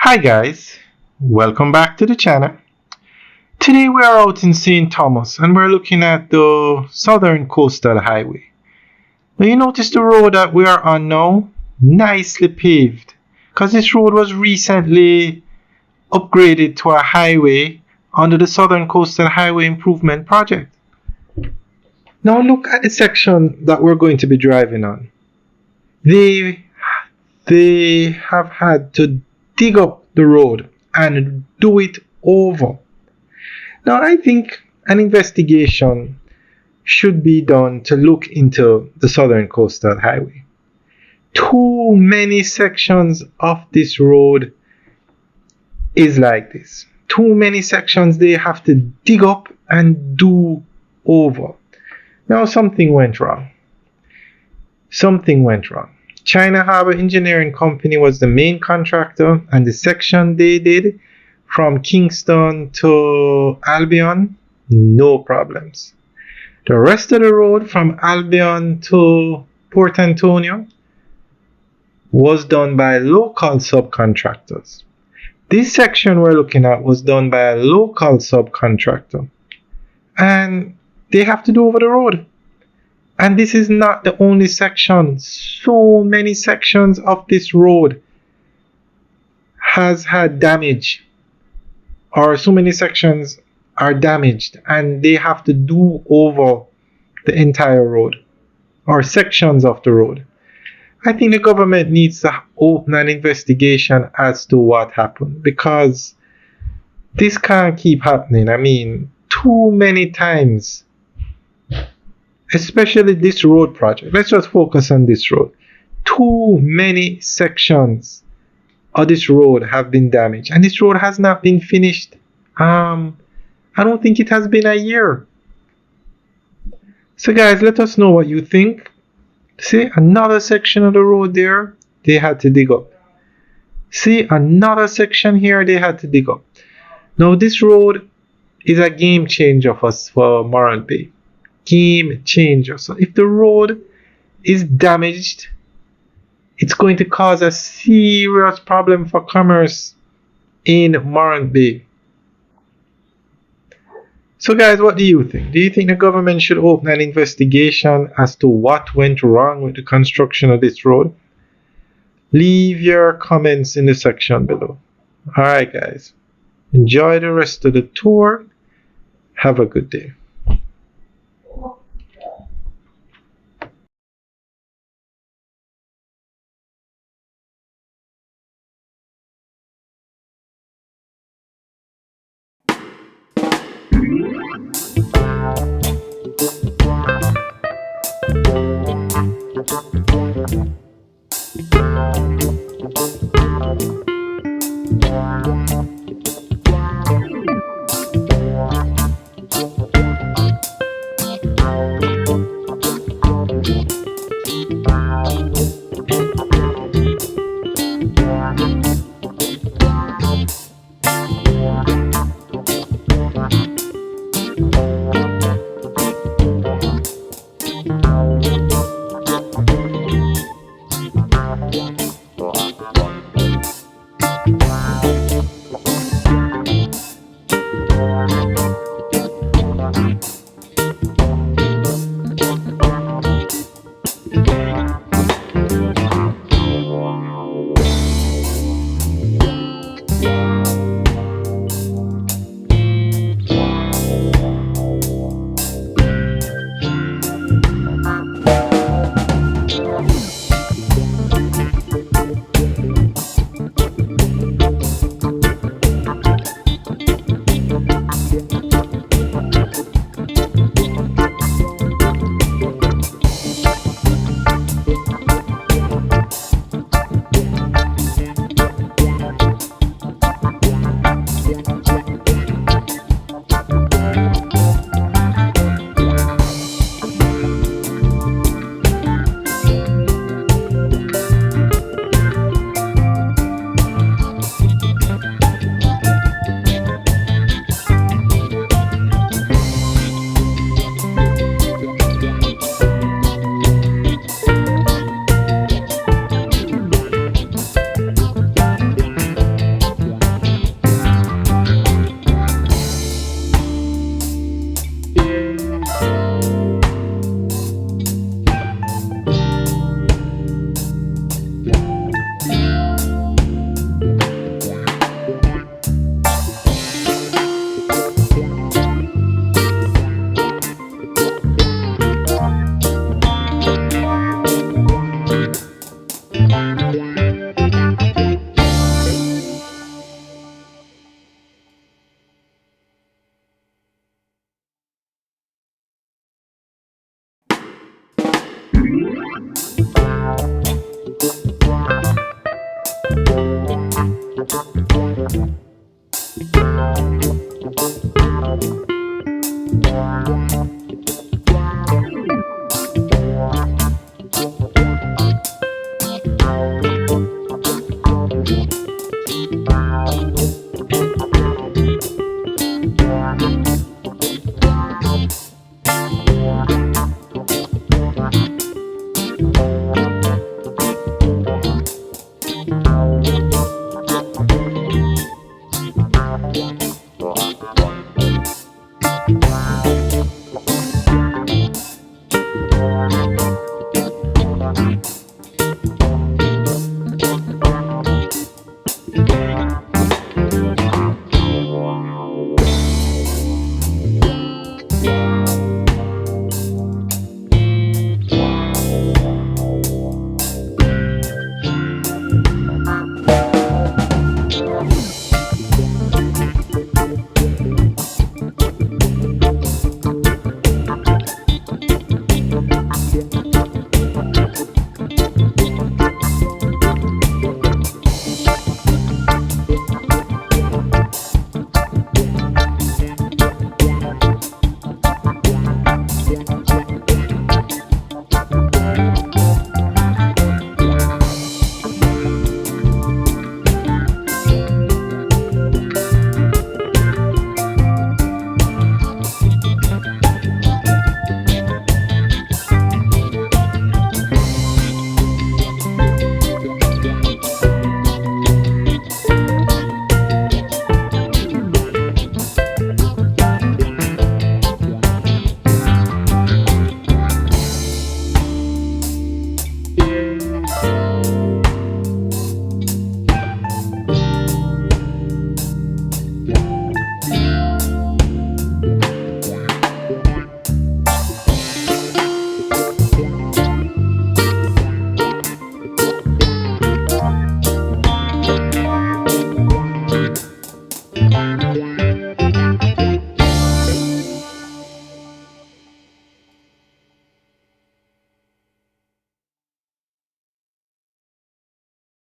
Hi guys, welcome back to the channel. Today we are out in St. Thomas and we're looking at the Southern Coastal Highway. Now you notice the road that we are on now, nicely paved, because this road was recently upgraded to a highway under the Southern Coastal Highway Improvement Project. Now look at the section that we're going to be driving on. They have had to dig up the road and do it over. Now, I think an investigation should be done to look into the Southern Coastal Highway. Too many sections of this road is like this. Too many sections they have to dig up and do over. Now, something went wrong. China Harbour Engineering Company was the main contractor, and the section they did from Kingston to Albion, no problems. The rest of the road from Albion to Port Antonio was done by local subcontractors. This section we're looking at was done by a local subcontractor, and they have to do over the road. And this is not the only section. So many sections of this road has had damage, or so many sections are damaged, and they have to do over the entire road or sections of the road. I think the government needs to open an investigation as to what happened, because this can't keep happening. I mean, too many times. Especially this road project. Let's just focus on this road. Too many sections of this road have been damaged, and this road has not been finished. I don't think it has been a year. So guys, let us know what you think. See, another section of the road there, they had to dig up. See, another section here, they had to dig up. Now this road is a game changer for Morant Bay. Game changer. So if the road is damaged, it's going to cause a serious problem for commerce in Morant Bay. So guys, what do you think? Do you think the government should open an investigation as to what went wrong with the construction of this road? Leave your comments in the section below. Alright guys, enjoy the rest of the tour. Have a good day.